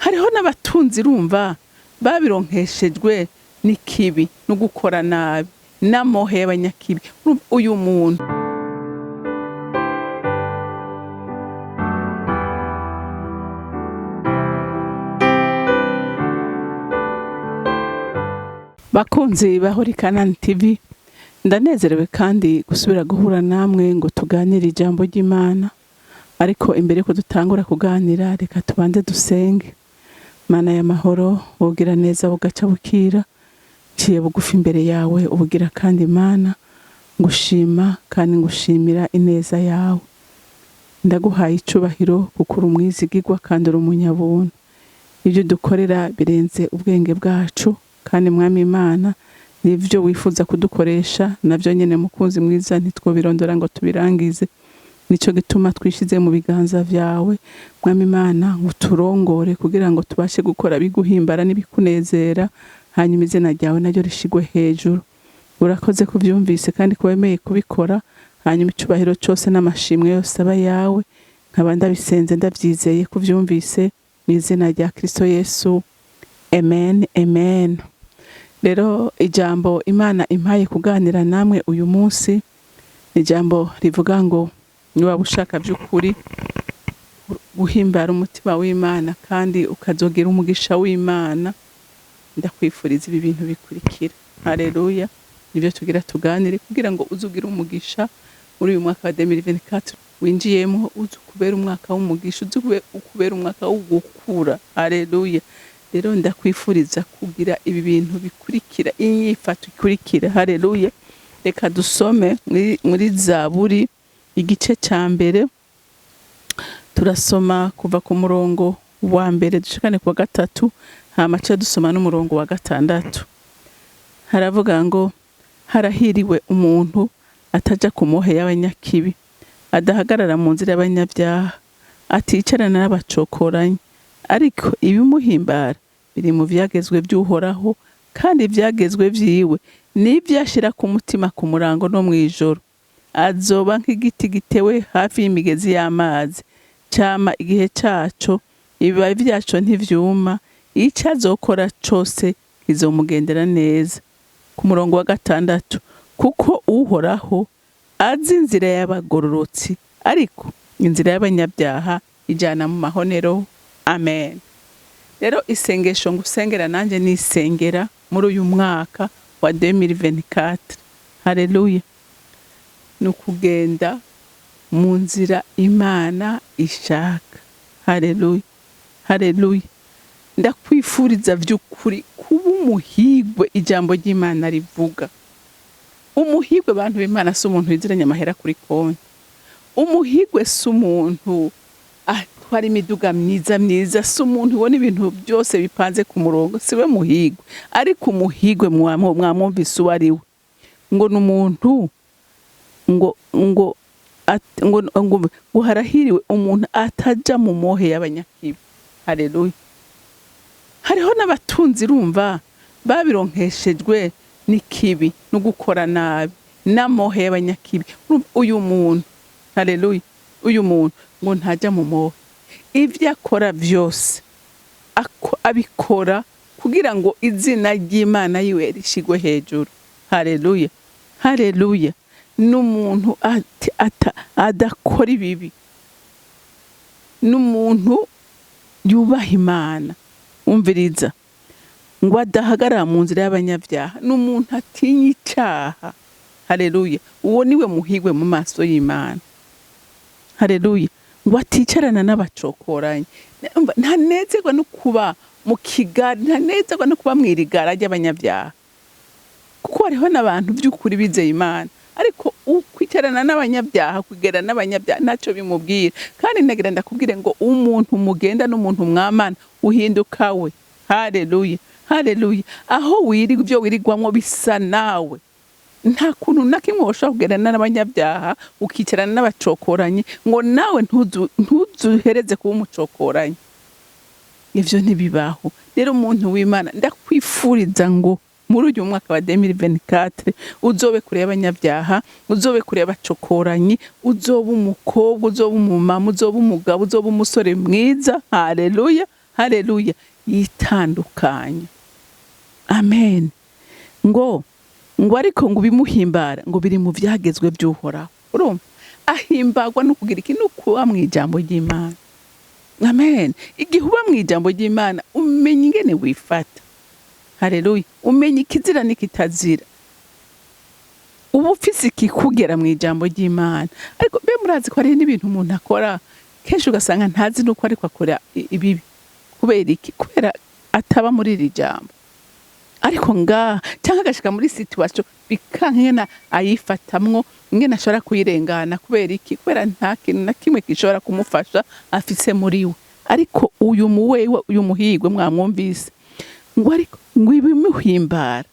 hariho n'abatunzi urumva babironkeshejwe n'ikibi no gukora nabi n'amohe y'abanyakibi. Uyu muntu bakunzi bahori CANAAN TV, ndanezerewe kandi gusubira guhura namwe ngo tuganire ijambo ry'Imana. Ariko imbere ko dutangura kuganira, reka tubanze dusenge. Mana y'amahoro, wogira neza ugaca bukira, ciye bugufi imbere yawe ubugira kandi Mana ngushima kandi ngushimira ineza yawe. Ndaguhaye icubahiro kuko uri umwizigirwa kandi uri umunyabuntu. Ibyo dukorera birenze ubwenge bwacu, kandi Mwami Imana nivyo wifuza kudukoresha navyo nyene mukunzi mwiza ntitwobirondora ngo tubirangize. Nico gituma twishize mu biganza vyawe Mwami Imana, uturongore kugira ngo tubashe gukora biguhimbara n'ibikunezera, hanyuma izina ryawe naryo rishigwe hejuru. Urakoze kuvyumvise kandi kwemeye kubikora, hanyuma icubahiro cyose n'amashimwe yose aba yawe. Nkaba ndabisenze ndavyizeye kuvyumvise mu izina rya Kristo Yesu, amen amen. Rero ijambo Imana impaye kuganira namwe uyu munsi ni ijambo rivuga ngo niba ushaka by'ukuri guhimbara umutima w'Imana kandi ukazogira umugisha w'Imana, ndakwifuriza ibi bintu bikurikira. Haleluya. Nibyo tugira tuganire kugira ngo uzugira umugisha muri uyu mwaka wa 2024 winjiyemo, uzukubera umwaka w'umugisha, uzukubera umwaka wo gukura. Haleluya. Rero ndakwifuriza kugira ibi bintu bikurikira, inyifato ikurikira. Haleluya. Reka dusome muri Zaburi igice cya mbere, turasoma kuva ku murongo wa mbere dushikane ku wa gatatu, hama ca dusoma n'umurongo wa gatandatu. Haravuga ngo harahiriwe umuntu ataja ku mohe y'abanyakibi, adahagarara mu nzira y'abanyabyaha, aticarana n'abacokoranye. Ariko ibimuhimbara biri mu vyagezwe by'Uhoraho, kandi ivyagezwe vyiwe n'ivyashira ku mutima ku murango no mwijoro. Azoba nk'igiti gitewe hafi y'imigezi y'amazi, cama igihe caco, ibibabi vyaco ntivyuma, ico azokora cose kizomugendera neza. Ku murongo wa gatandatu, kuko Uhoraho azi inzira y'abagororotsi, ariko inzira y'abanyabyaha ijana mu mahonero. Amen. Rero isengesho ngusengera nanje nisengera muri uyu mwaka wa 2024. Haleluya. Nukugenda mu nzira Imana ishaka. Haleluya. Haleluya. Ndakwifuriza vy'ukuri kuba umuhigwe ijambo ry'Imana rivuga. Umuhigwe abantu b'Imana si umuntu yiziranya amahera kuri konti. Umuhigwe si umuntu atwara imiduga myiza, si umuntu ubona ibintu byose bipanze ku murongo, siwe muhigwe. Ariko umuhigwe mwamwumvise uwo ari we, ngo n'umuntu ngo harahiriwe umuntu ataja mu mohe y'abanyakibi. Haleluya. Hariho n'abatunzi urumva babironkeshejwe n'ikibi no gukora nabi n'amohe y'abanyakibi. Uyu muntu, haleluya, uyu muntu ngo ntaja mu mohe. Ivyo akora vyose abikora kugira ngo izina ry'Imana yiwe rishigwe hejuru. Haleluya. Haleluya. N'umuntu adakora ibibi, n'umuntu yubaha Imana. Umviriza, ngo adahagarara mu nzira y'abanyabyaha, n'umuntu atinya icaha. Haleluya. Uwo niwe muhigwe mu maso y'Imana. Haleluya. Ngo aticarana n'abacokoranye. Ntanezerwa no kuba mu kigari, ntanezerwa no kuba mwirigara ry'abanyabyaha, kuko hariho n'abantu by'ukuri bizeye Imana, ariko ukwicarana n'abanyabyaha, kugera n'abanyabyaha ntacyo bimubwira. Kandi nagira ndakubwire ngo umuntu mugenda n'umuntu mwamana uhinduka we. Haleluya. Haleluya. Aho wirigwa ibyo wirigwamwo bisa nawe, nta kuntu na kimwe woshobora kugerana n'abanyabyaha ukicarana n'abacokoranye ngo nawe ntuzuhereze kuba umucokoranye. Ivyo ntibibaho. Rero umuntu w'Imana ndakwifuriza ngo muri uyu mwaka wa 2024 uzobe kure y'abanyabyaha, uzobe kure y'abacokoranyi, uzobe umukobwa, uzobe umumama, uzobe umugabo, uzobe umusore mwiza. Haleluya. haleluya, yitandukanya. Amen. Ngo ariko ngo bimuhimbara ngo biri mu vyagezwe by'Uhoraho. Urumva ahimbagwa no kugira iki, no kuba mu ijambo ry'Imana. Amen. Igihe uba mu ijambo ry'Imana umenya ingene wifata, haleluya, umenya ikizira n'ikitazira, uba ufise ikikugera mu ijambo ry'Imana. Ariko be murazi ko hari n'ibintu umuntu akora kenshi ugasanga ntazi nuko ariko akora ibibi. Kubera iki? Kubera ataba muri iri jambo. Ariko cyangwa agashika muri situation bikankena ayifatamwo ingene ashobora kuyirengana. Kubera iki? Kubera nta kintu na kimwe gishobora kumufasha afise muri we. Ariko uyu muhigwe mwamwumvise ngo ariko ngo ibimuhimbara,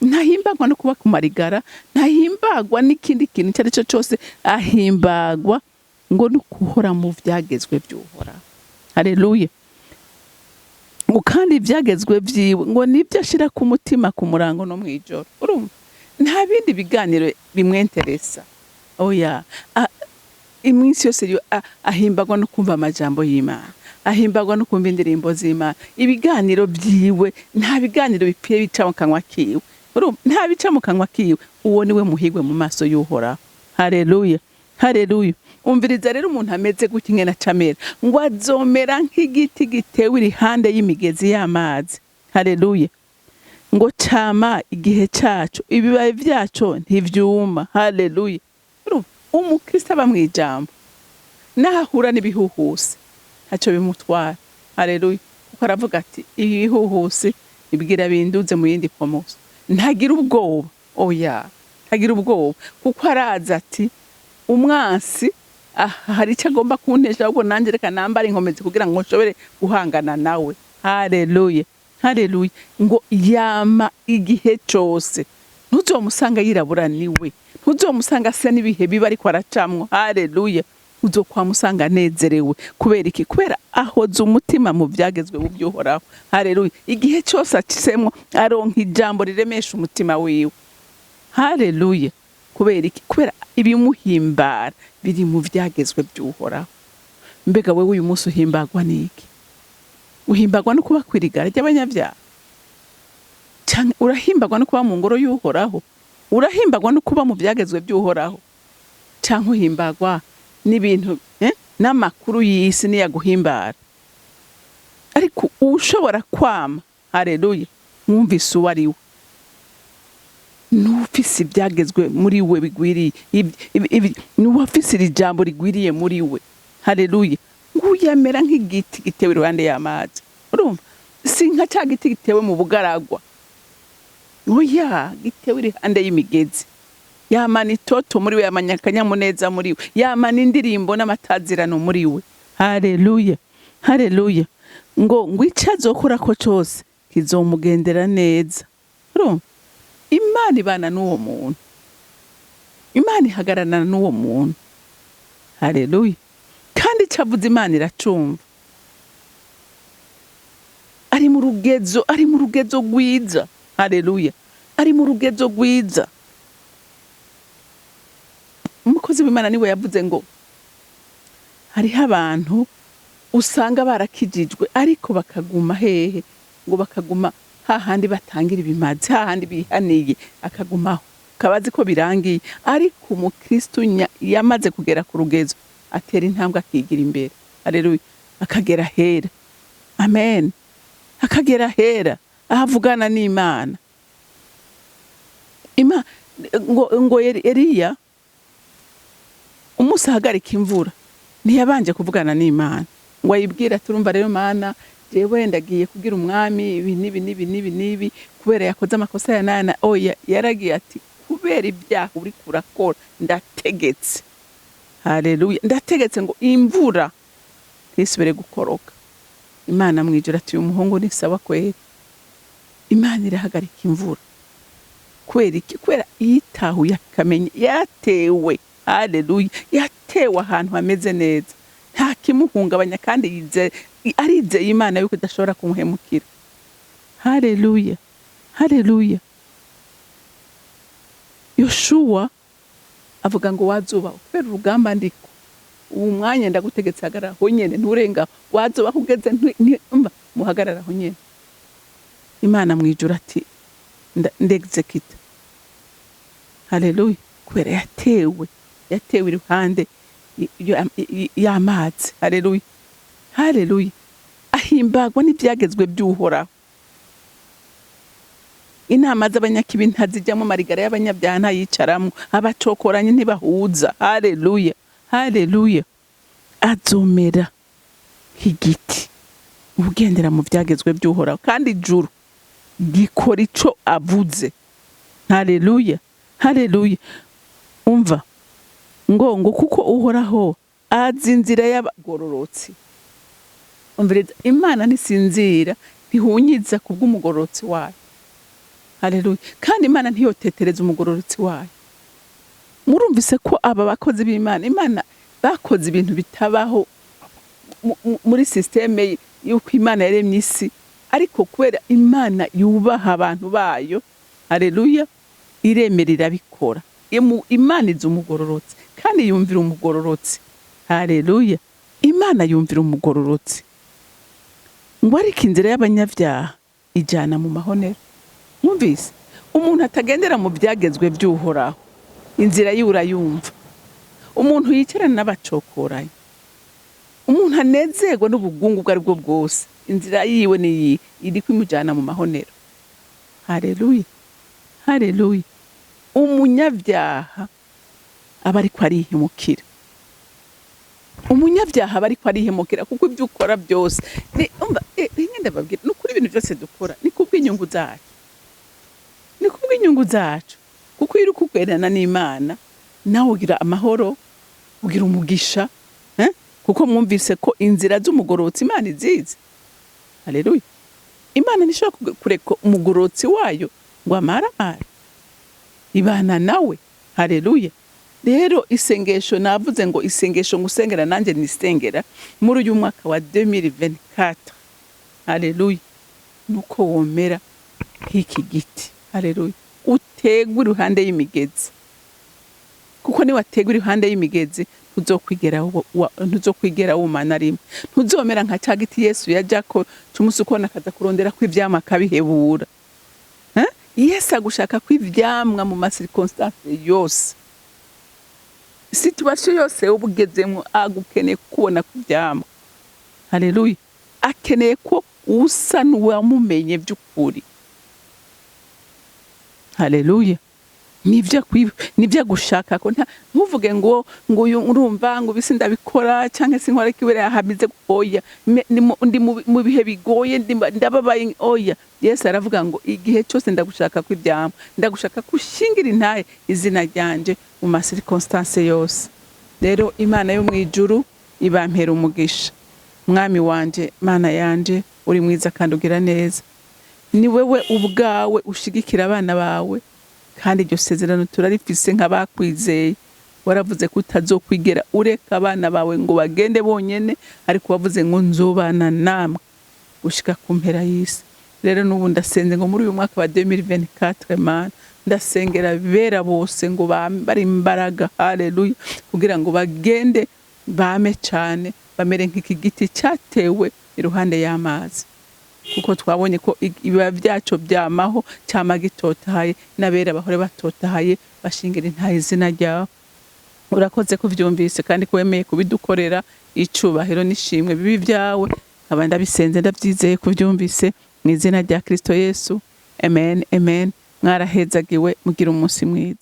ntahimbagwa no kuba kumarigara, ntahimbagwa n'ikindi kintu icyo ari cyo cyose, ahimbagwa ngo no kuhora mu vyagezwe by'Uhoraho. Haleluya. Ngo kandi ivyagezwe vyiwe ngo nibyo ashira ku mutima ku murango no mwijoro. Urumva nta bindi biganiro bimwenteresa. Oya, iminsi yose ahimbagwa no kumva amajambo y'Imana, ahimbagwa no kumva indirimbo z'Imana. Ibiganiro vyiwe nta biganiro bipfiye bica mu kanwa kiwe. Urumva nta bica mu kanwa kiwe. Uwo niwe muhigwe mu maso y'Uhoraho. Haleluya, haleluya. Umviriza rero umuntu ameze gutya ingene acamera, ngo azomera nk'igiti gitewe irihande y'imigezi y'amazi. Haleluya. Ngo cama igihe cacu, ibibaye vyaco ntivyuma. Haleluya. Umukristo aba mu ijambo nahahura n'ibihuhusi ntaco bimutwara. Haleluya. Kuko aravuga ati ibihuhusi ibwira binduze mu yindi pomoso. Ntagira ubwoba. Oya, ntagira ubwoba kuko araza ati umwansi hari icyo agomba kuntesha, ahubwo nanjye reka nambare inkomezi kugira ngo nshobore guhangana nawe. Haleluya, haleluya. Ngo yama igihe cyose, ntuzomusanga yirabura niwe, ntuzomusanga asa n'ibihe biba ariko aracamwo. Haleluya. Uzokwamusanga anezerewe. Kubera iki? Kubera ahoza umutima mu vyagezwe by'Uhoraho. Haleluya. Igihe cyose acisemwo aronka ijambo riremesha umutima wiwe. Haleluya. Kubera iki? Kubera ibimuhimbara biri mu vyagezwe by'Uhoraho. Mbega wewe uyu munsi uhimbagwa n'iki? Uhimbagwa no kuba kwirigara ry'abanyabyaha? Cyangwa urahimbagwa no kuba mu ngoro y'Uhoraho? Urahimbagwa no kuba mu vyagezwe by'Uhoraho? Cyangwa uhimbagwa n'ibintu n'amakuru y'isi niyaguhimbara? Ariko ushobora kwama, haleluya, mwumvise uwo ari we, n'ufise ibyagezwe muri we bigwiriye, n'uwafise iri jambo rigwiriye muri we. Haleluya. Nguyamera nk'igiti gitewe iruhande y'amazi. Urumva si nka cya giti gitewe mu bugaragwa. Oya, gitewe iruhande y'imigezi. Yamana itoto muri we, yamanya akanyamuneza muri we, yamana indirimbo n'amatazirano muri we. Haleluya, haleluya. Ngo icyo azokora ko cyose kizomugendera neza. Urumva Imana ibana n'uwo muntu, Imana ihagararana n'uwo muntu. Haleluya. Kandi cavuze Imana iracumva. Ari mu rugezo rwiza. Haleluya. Ari mu rugezo rwiza. Umukozi w'Imana niwe yavuze ngo hariho abantu usanga barakijijwe ariko bakaguma hehe, ngo bakaguma hahandi batangira ibimazi, hahandi bihaniye akagumaho, kabazi ko birangiye. Ariko umukristo yamaze kugera ku rugezo atera intambwe akigira imbere. Haleluya. Akagera hera. Amen. Akagera hera ahavugana n'Imana. Ngo Eliya umunsi ahagarika imvura ntiyabanje kuvugana n'Imana, ngo ayibwira turumva rero Mana jewe ndagiye kugira umwami ibi nibi kubera yakoze amakosa ya nana. Oya, yaragiye ati kubera ibyaha uri kurakora ndategetse. Haleluya. Ndategetse ngo imvura ntisubire gukoroka. Imana mwijura ati uyu muhungu ni sawa kwera. Imana irahagarika imvura. Kwera iki? Kwera yitahuye akamenya yatewe. Haleluya. Yatewe ahantu hameze neza, nta kimuhungabanya, kandi arizeye Imana yuko idashobora kumuhemukira. Haleluya, haleluya. Yoshua avuga ngo wazuba kubera urugamba ndiko, ubu mwanya ndagutegetse hagarara ho nyene nturenga, wazuba kugeze muhagarara aho nyene. Imana mwijura ati ndexekita. Haleluya. Kubera yatewe iruhande y'amazi. Haleluya. Haleluya. Ahimbagwa n'ibyagezwe by'Uhoraho. Inama z'abanyakibi ntazijyamo, marigara y'abanyabyaha ntayicaramo, abacokoranye ntibahuza. Haleluya. Haleluya. Azomera nk'igiti ubugendera mu byagezwe by'Uhoraho, kandi ijuru gikora ico avuze. Haleluya. Haleluya. Umva ngo kuko Uhoraho azi inzira y'abagororotsi. Umviriza, Imana ntisinzira, ntihunyiza kubw'umugororotsi wayo. Haleluya. Kandi Imana ntiyotetereza umugororotsi wayo. Murumvise ko aba bakozi b'Imana, Imana bakoze ibintu bitabaho muri systeme yuko Imana yaremye isi, ariko kubera Imana yubaha abantu bayo, haleluya, iremerera bikora. Imana izi umugororotsi kandi yumvira umugororotsi. Haleluya. Imana yumvira umugororotsi. Ngo ariko inzira y'abanyabyaha ijana mu mahonero. Mwumvise, umuntu atagendera mu byagezwe by'Uhoraho, inzira yiwe urayumva. Umuntu yicarana n'abacokoranye, umuntu anezerwa n'ubugungu bwo aribwo bwose, inzira yiwe ni iri kwimujana mu mahonero. Haleluya. Haleluya. Umunyabyaha aba ariko arihemukira. Umunyabyaha aba ariko arihemukira kuko ibyo ukora byose ngende babwira n'ukuri, ibintu byose dukora ni kubw'inyungu zacu. Ni kubw'inyungu zacu. Kuko iri kugwerana n'Imana, nawe ugira amahoro, ugira umugisha, kuko mwumvise ko inzira z'umugororotsi Imana izizi. Haleluya. Imana ntishobora kureka umugororotsi wayo ngo amaramare. Ibana nawe. Haleluya. Rero isengesho navuze ngo isengesho ngusengera nanjye nisengera muri uyu mwaka wa 2024. Haleluya. Nuko womera nk'iki giti. Haleluya. Utegwe iruhande y'imigezi. Kuko ni wategwe iruhande y'imigezi ntuzokwigera wumana rimwe. Ntuzomera nka cya giti Yesu yajako tumusukona akaza kurondera kw'ivyamwa akabihebura. Yesu agushaka kw'ivyamwa mu masirconstance yose. Situation yose ubugezemwo agukeneye kubona kw'ivyamwa. Haleluya. Akeneye ko usa n'uwamumenye by'ukuri. Haleluya. Nivyo gushaka ko ntuvuge ngo urumva ngo bisi ndabikora canke sinkora kibere yahamize oya, ndi mu bihe bigoye, ndababaye oya. Yesu aravuga ngo igihe cyose ndagushaka kw'ivyamwa, ndagushaka kushingira intaye izina ryanje mu masirconstance yose. Rero Imana yo mwijuru ibampera umugisha. Mwami wanje, Mana yanje, uri mwiza kandi ugira neza. Ni wewe ubwawe ushigikira abana bawe, kandi iryo sezerano turarifise nk'abakwizeye. Waravuze ko utazokwigera ureka abana bawe ngo bagende bonyene, ariko wavuze ngo nzobana namwe gushika ku mpera y'isi. Rero n'ubu ndasenze ngo muri uyu mwaka wa 2024 Mana, ndasengera bera bose ngo bari imbaraga. Haleluya. Kugira ngo bagende bame cyane, bamere nk'iki giti cyatewe iruhande y'amazi. Kuko twabonye ko ibiba byacu byamaho cyama gitotahaye, n'abera bahore batotahaye bashingira intaye izina ryawe. Urakoze kuvyumvise kandi kwemeye kubidukorera. Icubahiro nishimwe bibi byawe, abandi abisenze ndabyizeye kuvyumvise mu izina rya Kristo Yesu. Amen. Amen. Mwarahezagiwe, mugira umunsi mwiza.